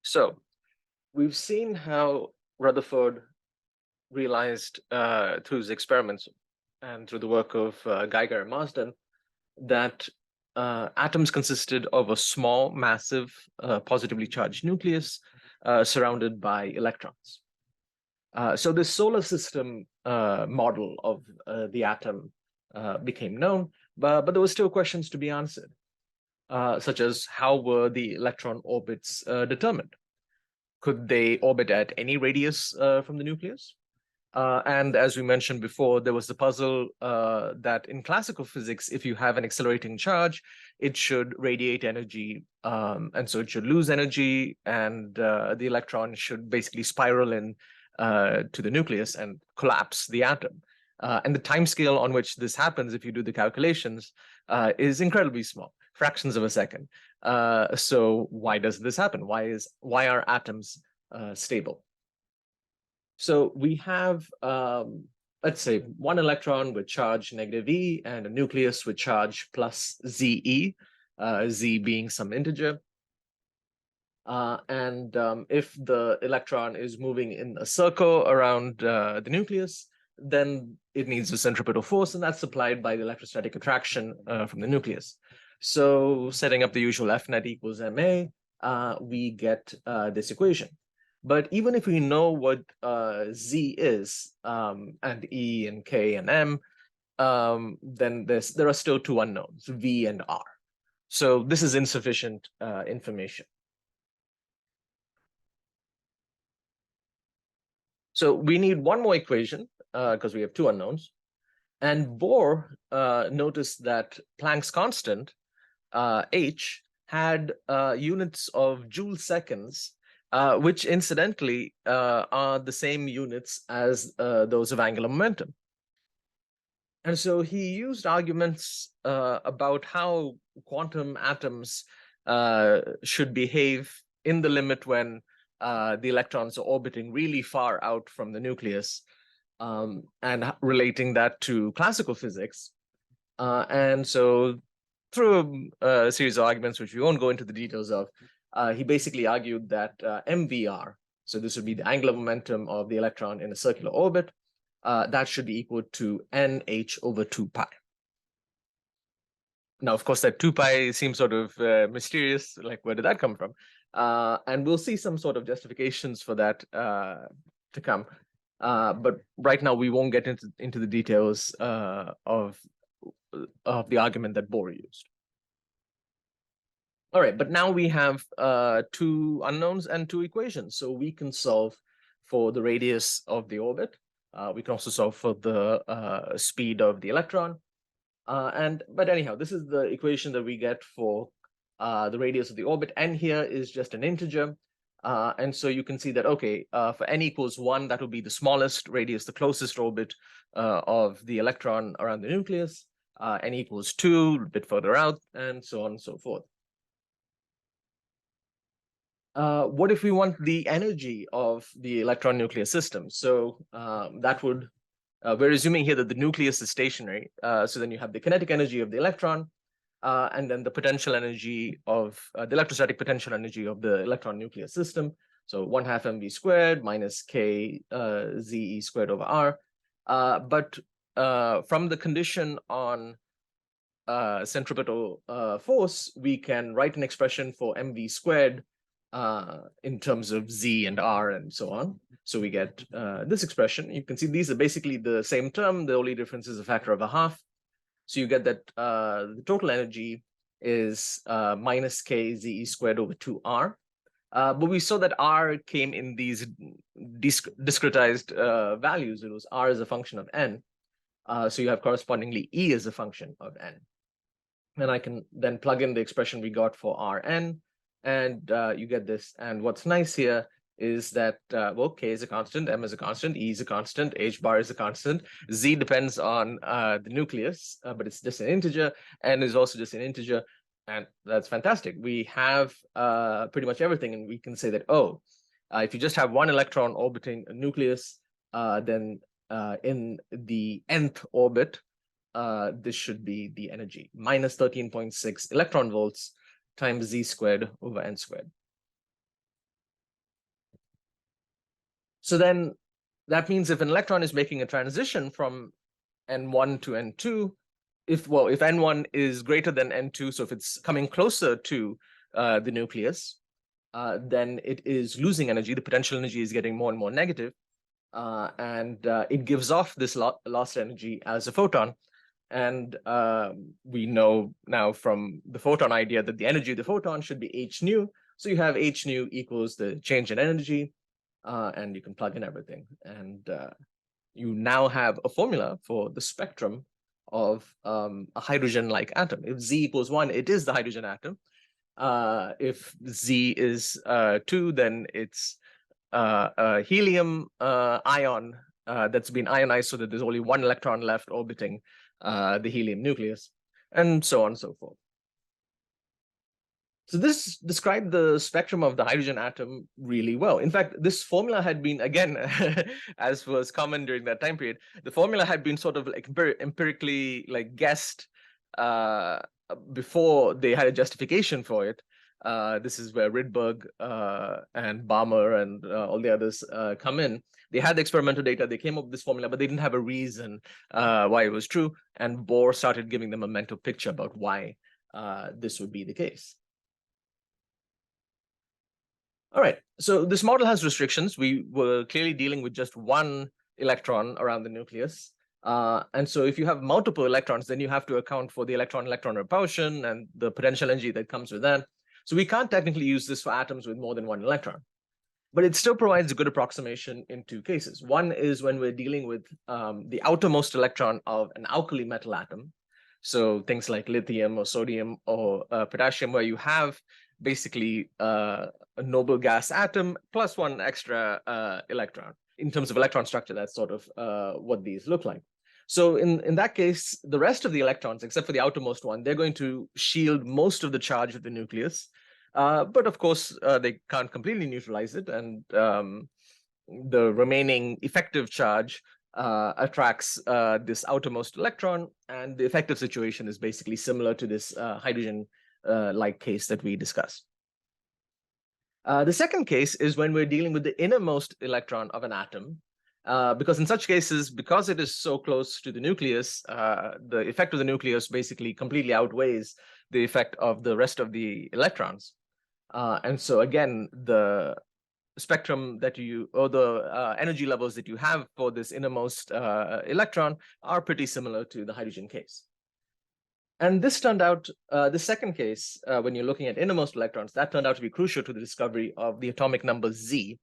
So we've seen how Rutherford realized through his experiments and through the work of Geiger and Marsden that atoms consisted of a small, massive, positively charged nucleus surrounded by electrons. So this solar system model of the atom became known, but there were still questions to be answered, such as how were the electron orbits determined? Could they orbit at any radius from the nucleus? And as we mentioned before, there was the puzzle that in classical physics, if you have an accelerating charge, it should radiate energy, and so it should lose energy, and the electron should basically spiral in to the nucleus and collapse the atom. And the timescale on which this happens, if you do the calculations, is incredibly small, fractions of a second. So why does this happen? Why are atoms stable? So we have, let's say, one electron with charge -e and a nucleus with charge plus Ze, Z being some integer. If the electron is moving in a circle around the nucleus, then it needs a centripetal force, and that's supplied by the electrostatic attraction from the nucleus. So setting up the usual F net equals ma, we get this equation. But even if we know what Z is, and E and K and M, then there are still two unknowns, V and R. So this is insufficient information. So we need one more equation because we have two unknowns. And Bohr noticed that Planck's constant, h, had units of joule seconds, which incidentally are the same units as those of angular momentum. And so he used arguments about how quantum atoms should behave in the limit when the electrons are orbiting really far out from the nucleus, and relating that to classical physics. And so through a series of arguments, which we won't go into the details of, he basically argued that MVR, so this would be the angular momentum of the electron in a circular orbit, that should be equal to NH over 2 pi. Now, of course, that 2 pi seems sort of mysterious, like where did that come from? And we'll see some sort of justifications for that to come. But right now, we won't get into the details of the argument that Bohr used. All right, but now we have two unknowns and two equations. So we can solve for the radius of the orbit. We can also solve for the speed of the electron. But anyhow, this is the equation that we get for the radius of the orbit. N here is just an integer. And so you can see that, okay, for n equals 1, that will be the smallest radius, the closest orbit of the electron around the nucleus. N equals 2, a bit further out, and so on and so forth. What if we want the energy of the electron nuclear system? So that would, we're assuming here that the nucleus is stationary. So then you have the kinetic energy of the electron, and then the potential energy of the electrostatic potential energy of the electron nuclear system. So 1/2 mv squared minus k ze squared over r. But from the condition on centripetal force, we can write an expression for mv squared in terms of z and r and so on. So we get this expression. You can see these are basically the same term. The only difference is a factor of 1/2. So you get that the total energy is minus k ze squared over 2r. But we saw that r came in these discretized values. It was r as a function of n. So you have correspondingly e as a function of n. And I can then plug in the expression we got for Rn, and you get this. And what's nice here is that, well, k is a constant, m is a constant, e is a constant, h bar is a constant, z depends on the nucleus, but it's just an integer, n is also just an integer, and that's fantastic. We have pretty much everything, and we can say that, oh, if you just have one electron orbiting a nucleus, then in the nth orbit, this should be the energy, minus 13.6 electron volts times z squared over n squared. So then that means if an electron is making a transition from N1 to N2, if N1 is greater than N2, so if it's coming closer to the nucleus, then it is losing energy. The potential energy is getting more and more negative, and it gives off this lost energy as a photon. And we know now from the photon idea that the energy of the photon should be h nu. So you have h nu equals the change in energy, and you can plug in everything. And you now have a formula for the spectrum of a hydrogen-like atom. If Z equals 1, it is the hydrogen atom. If Z is 2, then it's a helium ion that's been ionized so that there's only one electron left orbiting the helium nucleus, and so on and so forth. So this described the spectrum of the hydrogen atom really well. In fact, this formula had been, again, as was common during that time period, the formula had been sort of like empirically like guessed before they had a justification for it. This is where Rydberg and Balmer and all the others come in. They had the experimental data, they came up with this formula, but they didn't have a reason why it was true. And Bohr started giving them a mental picture about why this would be the case. All right, so this model has restrictions. We were clearly dealing with just one electron around the nucleus. And so if you have multiple electrons, then you have to account for the electron-electron repulsion and the potential energy that comes with that. So we can't technically use this for atoms with more than one electron. But it still provides a good approximation in two cases. One is when we're dealing with the outermost electron of an alkali metal atom. So things like lithium or sodium or potassium, where you have basically a noble gas atom plus one extra electron. In terms of electron structure, that's sort of what these look like. So in that case, the rest of the electrons, except for the outermost one, they're going to shield most of the charge of the nucleus. But of course, they can't completely neutralize it. And the remaining effective charge attracts this outermost electron. And the effective situation is basically similar to this hydrogen-like case that we discussed. The second case is when we're dealing with the innermost electron of an atom, because in such cases, because it is so close to the nucleus, the effect of the nucleus basically completely outweighs the effect of the rest of the electrons. And so again, the spectrum that you, or the energy levels that you have for this innermost electron are pretty similar to the hydrogen case. And this turned out, the second case, when you're looking at innermost electrons, that turned out to be crucial to the discovery of the atomic number Z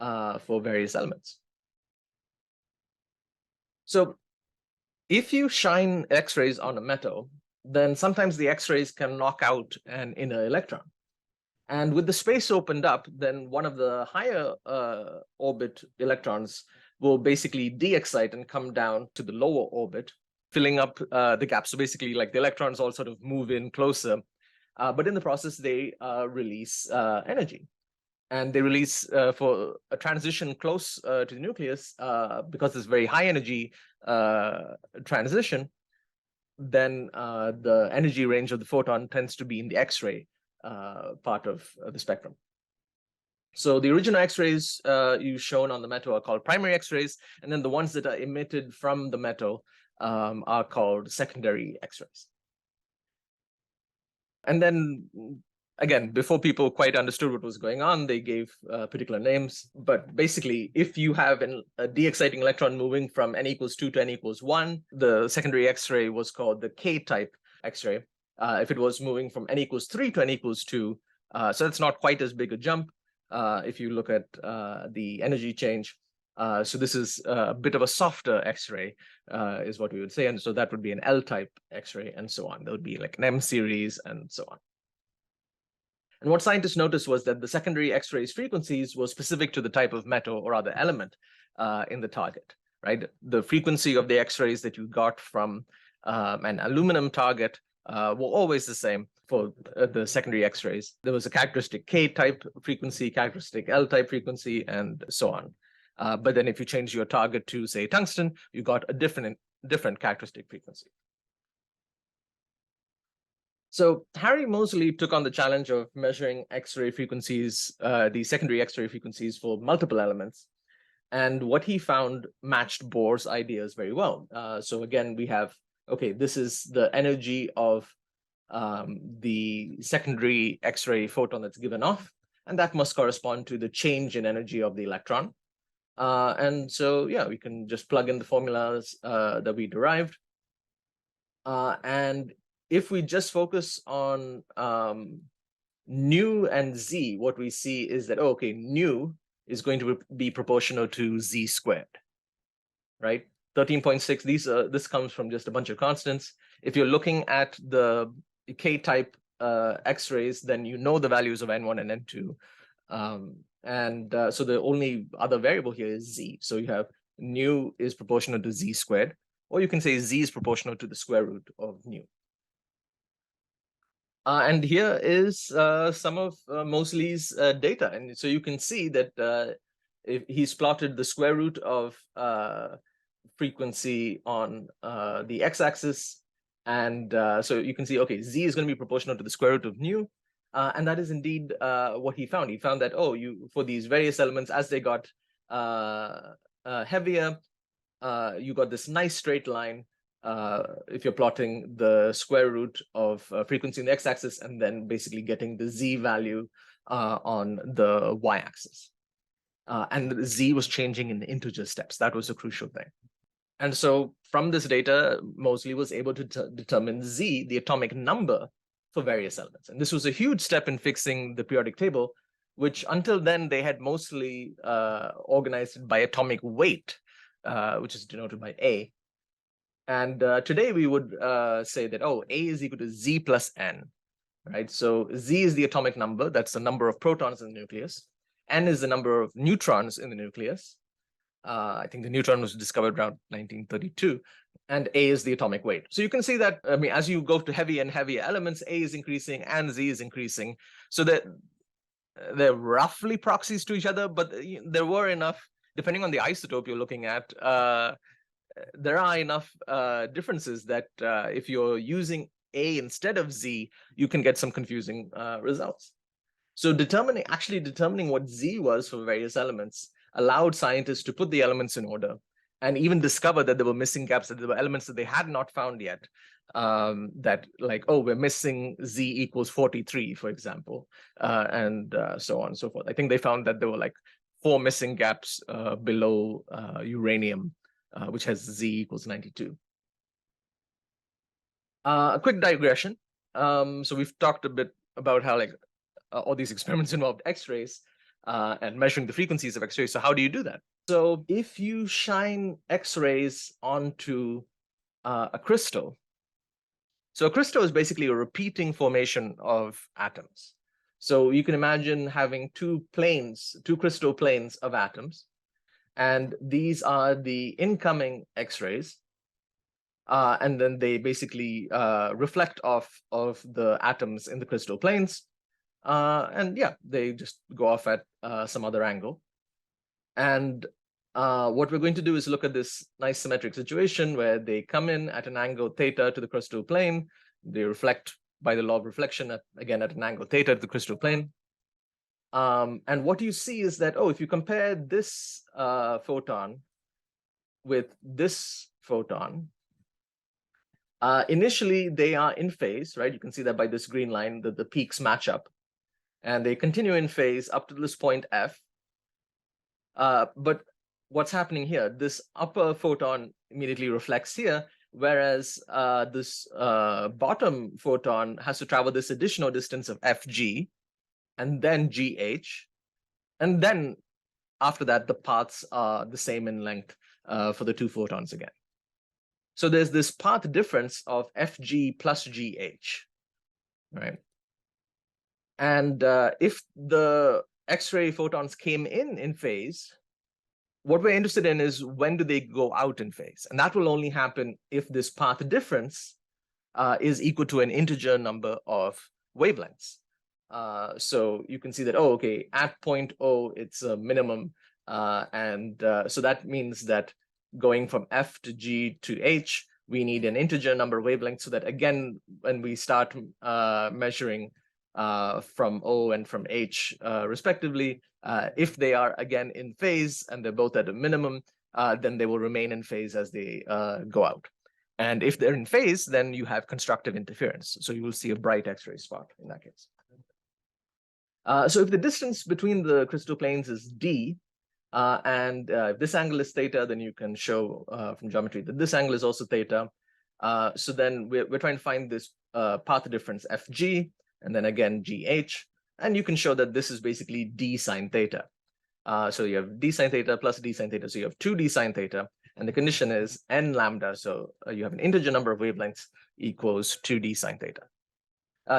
for various elements. So if you shine X-rays on a metal, then sometimes the X-rays can knock out an inner electron. And with the space opened up, then one of the higher orbit electrons will basically de-excite and come down to the lower orbit, filling up the gap. So basically, like the electrons all sort of move in closer, but in the process, they release energy. And they release, for a transition close to the nucleus, because it's very high energy transition, then the energy range of the photon tends to be in the X-ray part of the spectrum. So the original X-rays you've shown on the metal are called primary X-rays, and then the ones that are emitted from the metal are called secondary X-rays. And then, again, before people quite understood what was going on, they gave particular names. But basically, if you have a de-exciting electron moving from n equals 2 to n equals 1, the secondary X-ray was called the K-type X-ray. If it was moving from n equals 3 to n equals 2, so it's not quite as big a jump if you look at the energy change. So this is a bit of a softer X-ray, is what we would say. And so that would be an L-type X-ray and so on. There would be like an M series and so on. And what scientists noticed was that the secondary X-rays frequencies were specific to the type of metal or other element in the target, right? The frequency of the X-rays that you got from an aluminum target were always the same for the secondary X-rays. There was a characteristic K-type frequency, characteristic L-type frequency, and so on. But then if you change your target to, say, tungsten, you got a different characteristic frequency. So Harry Moseley took on the challenge of measuring X-ray frequencies, the secondary X-ray frequencies for multiple elements. And what he found matched Bohr's ideas very well. So again, we have, okay, this is the energy of the secondary X-ray photon that's given off, and that must correspond to the change in energy of the electron. And so, yeah, we can just plug in the formulas that we derived. And if we just focus on nu and z, what we see is that, oh, okay, nu is going to be proportional to z squared, right? 13.6, this comes from just a bunch of constants. If you're looking at the K-type X-rays, then you know the values of N1 and N2. So the only other variable here is z. So you have nu is proportional to z squared, or you can say z is proportional to the square root of nu. And here is some of Moseley's data. And so you can see that if he's plotted the square root of frequency on the x-axis. And so you can see, okay, z is going to be proportional to the square root of nu. And that is indeed what he found. He found that, oh, for these various elements, as they got heavier, you got this nice straight line if you're plotting the square root of frequency in the x-axis and then basically getting the z value on the y-axis. And z was changing in integer steps. That was a crucial thing. And so from this data, Moseley was able to determine z, the atomic number for various elements. And this was a huge step in fixing the periodic table, which until then they had mostly organized by atomic weight, which is denoted by A. And today we would say that, oh, A is equal to Z plus N, right? So Z is the atomic number. That's the number of protons in the nucleus. N is the number of neutrons in the nucleus. I think the neutron was discovered around 1932. And A is the atomic weight. So you can see that, I mean, as you go to heavy and heavier elements, A is increasing and Z is increasing. So that they're roughly proxies to each other, but there were enough, depending on the isotope you're looking at, there are enough differences that if you're using A instead of Z, you can get some confusing results. So actually determining what Z was for various elements allowed scientists to put the elements in order and even discover that there were missing gaps, that there were elements that they had not found yet, that like, oh, we're missing Z equals 43, for example, and so on and so forth. I think they found that there were like 4 missing gaps below uranium, which has Z equals 92. A quick digression. So we've talked a bit about how like all these experiments involved X-rays and measuring the frequencies of X-rays. So how do you do that? So if you shine X-rays onto a crystal, so a crystal is basically a repeating formation of atoms. So you can imagine having 2 crystal planes of atoms, and these are the incoming X-rays. And then they basically reflect off of the atoms in the crystal planes. And yeah, they just go off at some other angle. And what we're going to do is look at this nice symmetric situation where they come in at an angle theta to the crystal plane. They reflect by the law of reflection again at an angle theta to the crystal plane. And what you see is that, oh, if you compare this photon with this photon, initially they are in phase, right? You can see that by this green line that the peaks match up, and they continue in phase up to this point F. But what's happening here? This upper photon immediately reflects here, whereas this bottom photon has to travel this additional distance of Fg, and then Gh, and then after that the paths are the same in length for the 2 photons again. So there's this path difference of Fg plus Gh, right? And if the X-ray photons came in phase, what we're interested in is when do they go out in phase? And that will only happen if this path difference is equal to an integer number of wavelengths. So you can see that, oh, okay, at point O, it's a minimum. So that means that going from F to G to H, we need an integer number of wavelengths so that, again, when we start measuring from O and from H, respectively. If they are again in phase and they're both at a minimum, then they will remain in phase as they go out. And if they're in phase, then you have constructive interference. So you will see a bright X-ray spot in that case. So if the distance between the crystal planes is d, and if this angle is theta, then you can show from geometry that this angle is also theta. So then we're trying to find this path difference fg, and then again gh, and you can show that this is basically d sine theta. So you have d sine theta plus d sine theta, so you have 2d sine theta, and the condition is n lambda, so you have an integer number of wavelengths equals 2d sine theta.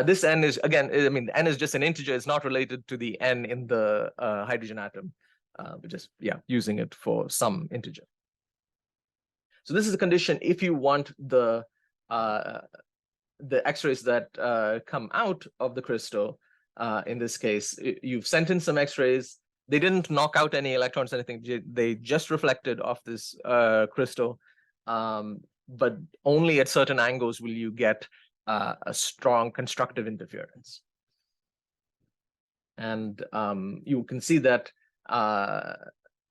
This n is, again, I mean, n is just an integer. It's not related to the n in the hydrogen atom. But just, yeah, using it for some integer. So this is the condition if you want the X-rays that come out of the crystal. In this case, you've sent in some X-rays. They didn't knock out any electrons or anything. They just reflected off this crystal. But only at certain angles will you get a strong constructive interference. And you can see that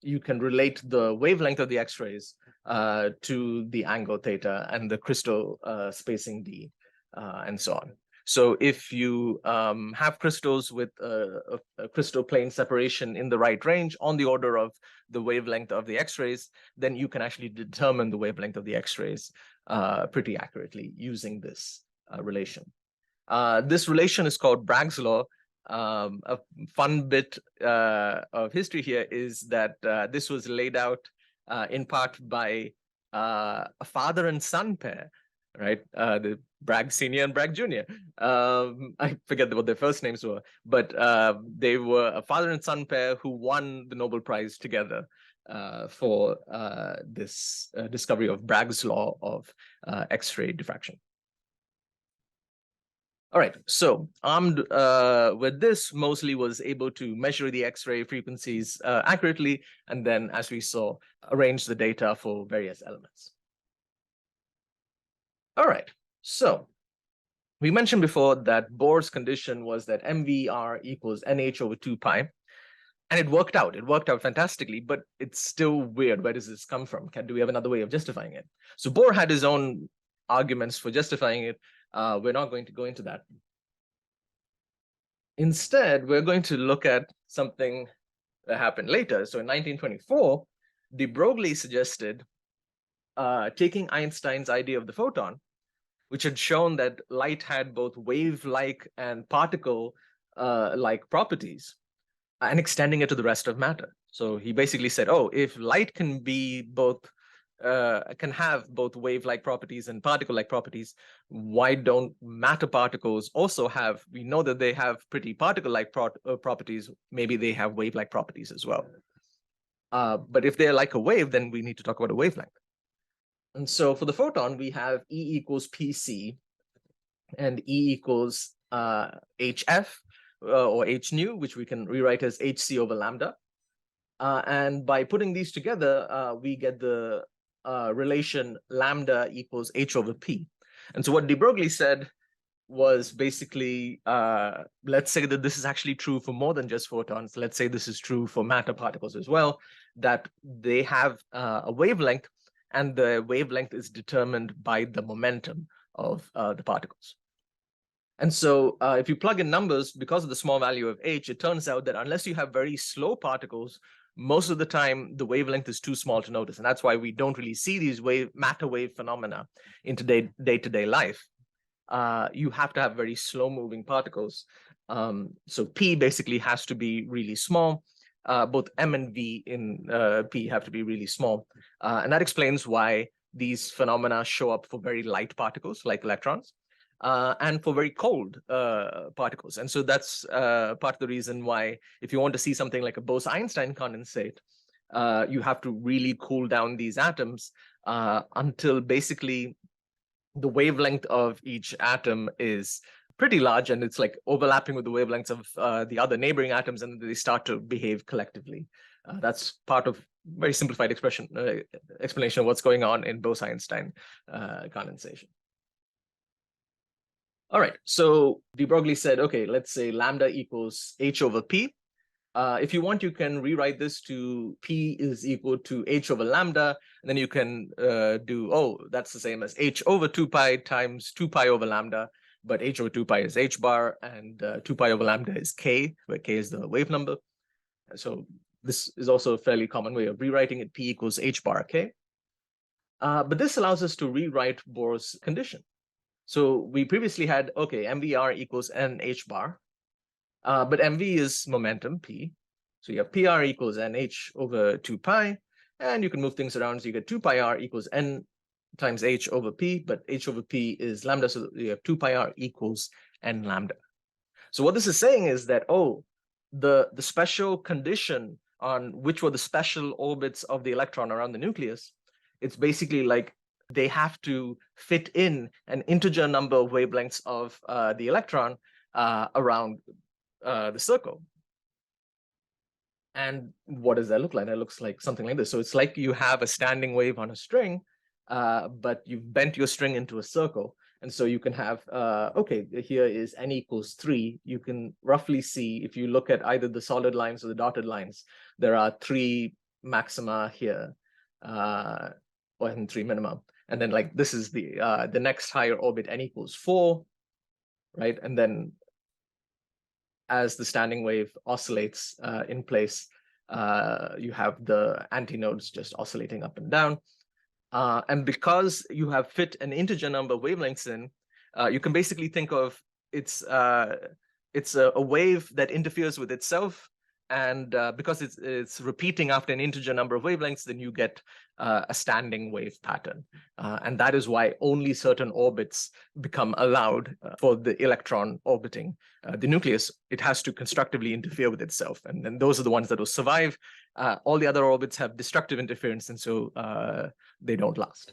you can relate the wavelength of the X-rays to the angle theta and the crystal spacing d, and so on. So if you have crystals with a crystal plane separation in the right range on the order of the wavelength of the X-rays, then you can actually determine the wavelength of the X-rays pretty accurately using this relation. This relation is called Bragg's law. A fun bit of history here is that this was laid out in part by a father and son pair, right? The Bragg Senior and Bragg Junior. I forget what their first names were, but they were a father and son pair who won the Nobel Prize together for this discovery of Bragg's law of X-ray diffraction. All right, so armed with this, Moseley was able to measure the X-ray frequencies accurately, and then, as we saw, arrange the data for various elements. All right, so we mentioned before that Bohr's condition was that MVR equals NH over 2 pi, and it worked out. It worked out fantastically, but it's still weird. Where does this come from? Do we have another way of justifying it? So Bohr had his own arguments for justifying it. We're not going to go into that. Instead, we're going to look at something that happened later. So in 1924, de Broglie suggested taking Einstein's idea of the photon, which had shown that light had both wave-like and particle-like properties, and extending it to the rest of matter. So he basically said, oh, if light can be both can have both wave-like properties and particle-like properties, why don't matter particles also have, we know that they have pretty particle-like properties, maybe they have wave-like properties as well. But if they're like a wave, then we need to talk about a wavelength. And so for the photon, we have E equals PC and E equals HF or H nu, which we can rewrite as HC over lambda. And by putting these together, we get the relation lambda equals H over P. And so what de Broglie said was basically, let's say that this is actually true for more than just photons. Let's say this is true for matter particles as well, that they have a wavelength, and the wavelength is determined by the momentum of the particles. And so if you plug in numbers, because of the small value of H, it turns out that unless you have very slow particles, most of the time the wavelength is too small to notice. And that's why we don't really see these matter wave phenomena in day-to-day life. You have to have very slow moving particles. So P basically has to be really small. Both M and V in P have to be really small. And that explains why these phenomena show up for very light particles like electrons, and for very cold particles. And so that's part of the reason why, if you want to see something like a Bose-Einstein condensate, you have to really cool down these atoms until basically the wavelength of each atom is pretty large, and it's like overlapping with the wavelengths of the other neighboring atoms, and they start to behave collectively. That's part of very simplified explanation of what's going on in Bose-Einstein condensation. All right, so de Broglie said, okay, let's say lambda equals h over p. If you want, you can rewrite this to p is equal to h over lambda, and then you can do, oh, that's the same as h over 2 pi times 2 pi over lambda, but h over 2 pi is h bar, and 2 pi over lambda is k, where k is the wave number. So this is also a fairly common way of rewriting it, p equals h bar k. But this allows us to rewrite Bohr's condition. So we previously had, okay, mvr equals nh bar, but mv is momentum, p. So you have pr equals nh over 2 pi, and you can move things around. So you get 2 pi r equals n times h over p, but h over p is lambda, so you have 2 pi r equals n lambda. So what this is saying is that, oh, the special condition on which were the special orbits of the electron around the nucleus, it's basically like they have to fit in an integer number of wavelengths of the electron around the circle. And what does that look like? That looks like something like this. So it's like you have a standing wave on a string, but you've bent your string into a circle. And so you can have, okay, here is n equals 3. You can roughly see, if you look at either the solid lines or the dotted lines, there are 3 maxima here, or 3 minima. And then like this is the next higher orbit, n equals 4, right? And then as the standing wave oscillates in place, you have the antinodes just oscillating up and down. And because you have fit an integer number of wavelengths in, you can basically think of it's a wave that interferes with itself. And because it's repeating after an integer number of wavelengths, then you get a standing wave pattern. And that is why only certain orbits become allowed for the electron orbiting the nucleus. It has to constructively interfere with itself. And then those are the ones that will survive. All the other orbits have destructive interference, and so they don't last.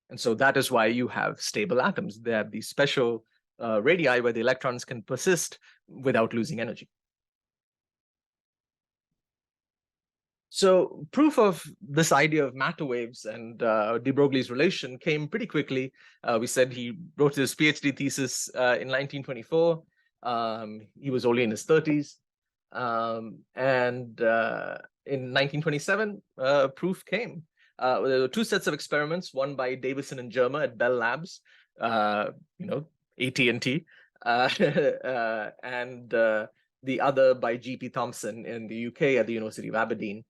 And so that is why you have stable atoms. They have these special radii where the electrons can persist without losing energy. So proof of this idea of matter waves and de Broglie's relation came pretty quickly. We said he wrote his PhD thesis in 1924. He was only in his 30s. And in 1927, proof came. There were 2 sets of experiments, one by Davison and Germer at Bell Labs, AT&T, and the other by G.P. Thompson in the UK at the University of Aberdeen.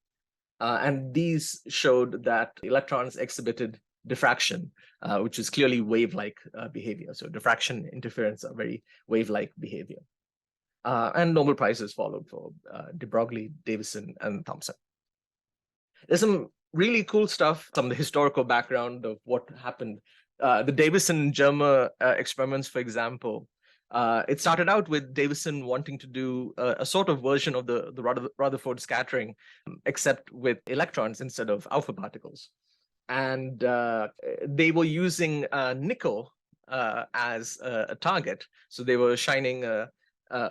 And these showed that electrons exhibited diffraction, which is clearly wave-like behavior. So diffraction, interference are very wave-like behavior. And Nobel Prizes followed for de Broglie, Davison, and Thompson. There's some really cool stuff, some of the historical background of what happened. The Davison-Germer experiments, for example, it started out with Davison wanting to do a sort of version of the Rutherford scattering, except with electrons instead of alpha particles. And they were using nickel as a target. So they were shining a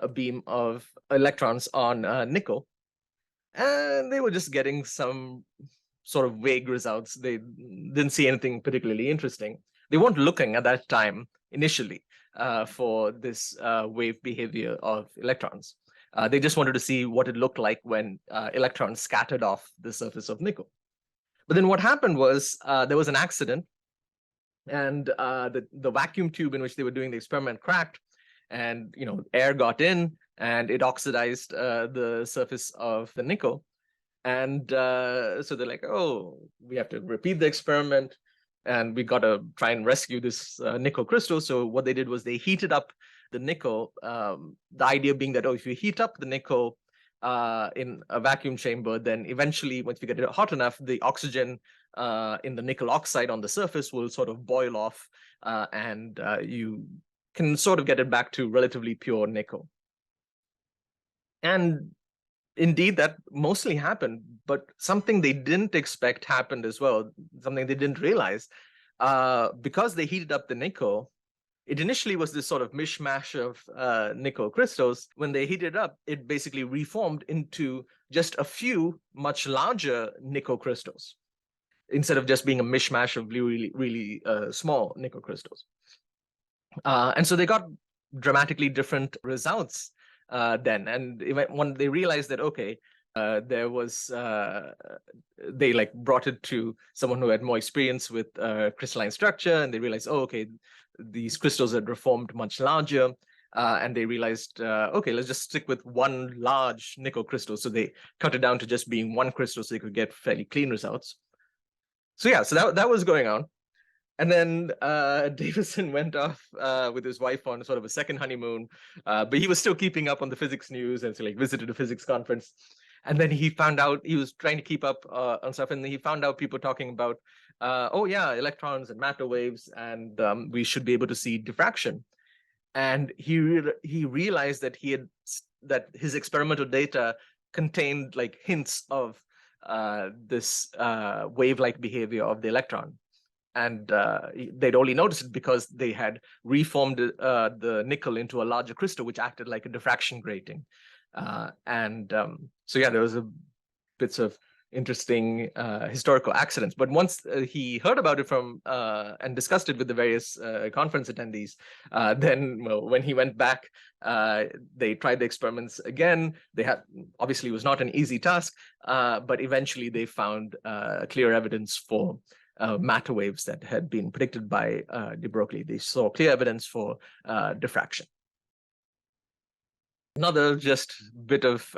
beam of electrons on nickel. And they were just getting some sort of vague results. They didn't see anything particularly interesting. They weren't looking at that time initially for this wave behavior of electrons. They just wanted to see what it looked like when electrons scattered off the surface of nickel. But then what happened was there was an accident, and the vacuum tube in which they were doing the experiment cracked, and air got in, and it oxidized the surface of the nickel. And so they're like, oh, we have to repeat the experiment, and we got to try and rescue this nickel crystal. So what they did was they heated up the nickel, the idea being that, oh, if you heat up the nickel in a vacuum chamber, then eventually, once you get it hot enough, the oxygen in the nickel oxide on the surface will sort of boil off, and you can sort of get it back to relatively pure nickel. And indeed, that mostly happened, but something they didn't expect happened as well, something they didn't realize. Because they heated up the nickel, it initially was this sort of mishmash of nickel crystals. When they heated it up, it basically reformed into just a few much larger nickel crystals, instead of just being a mishmash of really, really small nickel crystals. And so they got dramatically different results then. And when they realized that, okay, there was, they like brought it to someone who had more experience with crystalline structure, and they realized, oh, okay, these crystals had reformed much larger. And they realized, okay, let's just stick with one large nickel crystal. So they cut it down to just being one crystal so they could get fairly clean results. So yeah, so that was going on. And then Davison went off with his wife on sort of a second honeymoon, but he was still keeping up on the physics news, and so like visited a physics conference. And then he found out, he was trying to keep up on stuff, and he found out people talking about, oh yeah, electrons and matter waves, and we should be able to see diffraction. And he realized that that his experimental data contained like hints of this wave-like behavior of the electron. And they'd only noticed it because they had reformed the nickel into a larger crystal, which acted like a diffraction grating. So yeah, there was bits of interesting historical accidents. But once he heard about it from and discussed it with the various conference attendees, then when he went back, they tried the experiments again. They had, obviously it was not an easy task, but eventually they found clear evidence for matter waves that had been predicted by de Broglie. They saw clear evidence for diffraction. Another just bit of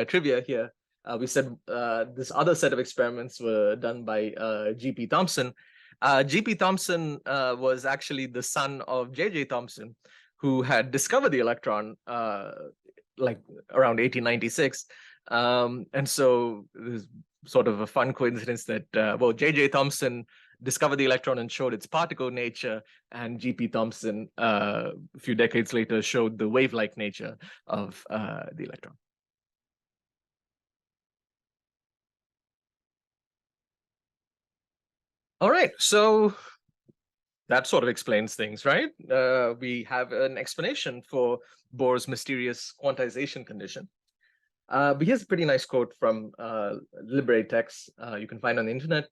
trivia here. We said this other set of experiments were done by G.P. Thomson. G.P. Thomson was actually the son of J.J. Thomson, who had discovered the electron like around 1896. And so there's sort of a fun coincidence that, well, J.J. Thomson discovered the electron and showed its particle nature, and G.P. Thomson, a few decades later, showed the wave-like nature of the electron. All right, so that sort of explains things, right? We have an explanation for Bohr's mysterious quantization condition. But here's a pretty nice quote from Library text you can find on the internet.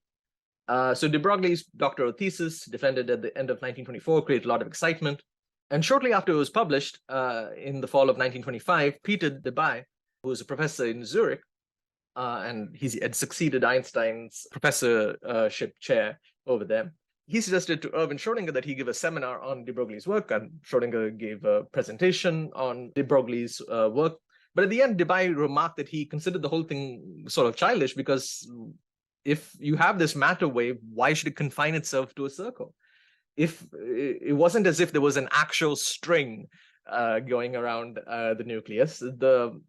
So de Broglie's doctoral thesis, defended at the end of 1924, created a lot of excitement. And shortly after it was published, in the fall of 1925, Peter Debye, who was a professor in Zurich, and he had succeeded Einstein's professorship chair over there, he suggested to Erwin Schrodinger that he give a seminar on de Broglie's work, and Schrodinger gave a presentation on de Broglie's work. But at the end, Debye remarked that he considered the whole thing sort of childish, because if you have this matter wave, why should it confine itself to a circle? If it wasn't as if there was an actual string going around the nucleus, the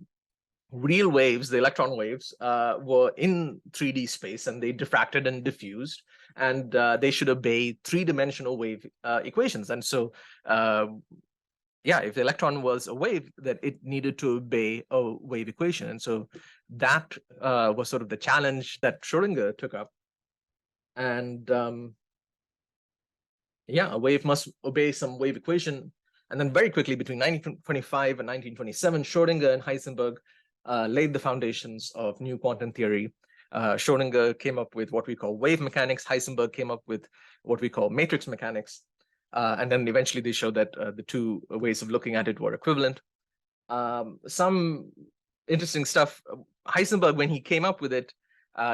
real waves, the electron waves, were in 3D space, and they diffracted and diffused, and they should obey three-dimensional wave equations. And so yeah, if the electron was a wave, that it needed to obey a wave equation. And so that was sort of the challenge that Schrodinger took up. And yeah, a wave must obey some wave equation. And then very quickly, between 1925 and 1927, Schrodinger and Heisenberg laid the foundations of new quantum theory. Schrodinger came up with what we call wave mechanics. Heisenberg came up with what we call matrix mechanics. And then eventually they showed that the two ways of looking at it were equivalent. Some interesting stuff. Heisenberg, when he came up with it,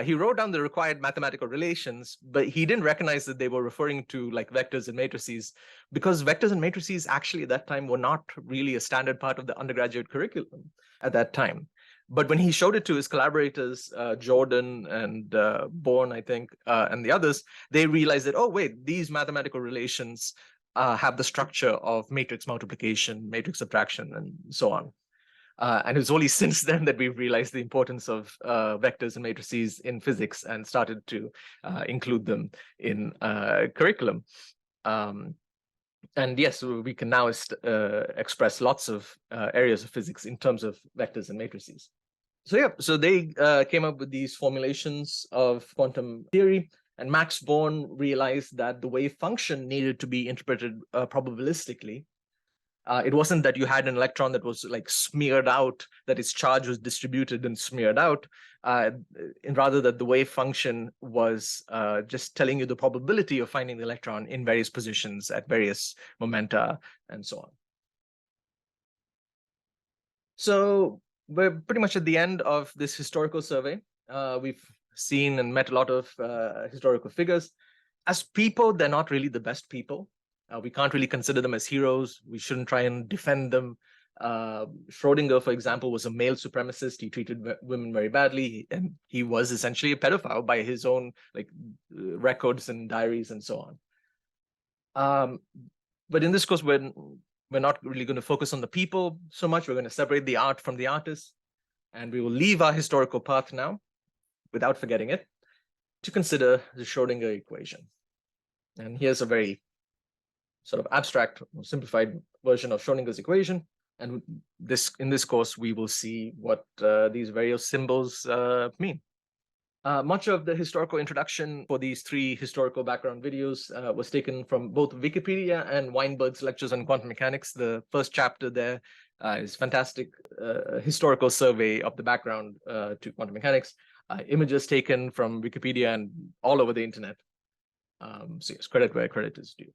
he wrote down the required mathematical relations, but he didn't recognize that they were referring to like vectors and matrices, because vectors and matrices actually at that time were not really a standard part of the undergraduate curriculum at that time. But when he showed it to his collaborators, Jordan and Bohr, I think, and the others, they realized that, oh, wait, these mathematical relations have the structure of matrix multiplication, matrix subtraction, and so on. And it was only since then that we've realized the importance of vectors and matrices in physics and started to include them in curriculum. And yes, we can now express lots of areas of physics in terms of vectors and matrices. So yeah, so they came up with these formulations of quantum theory, and Max Born realized that the wave function needed to be interpreted probabilistically. It wasn't that you had an electron that was like smeared out, that its charge was distributed and smeared out, and rather that the wave function was just telling you the probability of finding the electron in various positions at various momenta and so on. So we're pretty much at the end of this historical survey. We've seen and met a lot of historical figures. As people, they're not really the best people. We can't really consider them as heroes. We shouldn't try and defend them. Schrodinger, for example, was a male supremacist. He treated women very badly, and he was essentially a pedophile by his own records and diaries and so on. But in this course, we're not really going to focus on the people so much. We're going to separate the art from the artist, and we will leave our historical path now, without forgetting it, to consider the Schrodinger equation. And here's a very sort of abstract, simplified version of Schrodinger's equation. And in this course, we will see what these various symbols mean. Much of the historical introduction for these three historical background videos was taken from both Wikipedia and Weinberg's lectures on quantum mechanics. The first chapter there is fantastic historical survey of the background to quantum mechanics. Images taken from Wikipedia and all over the internet. So yes, credit where credit is due.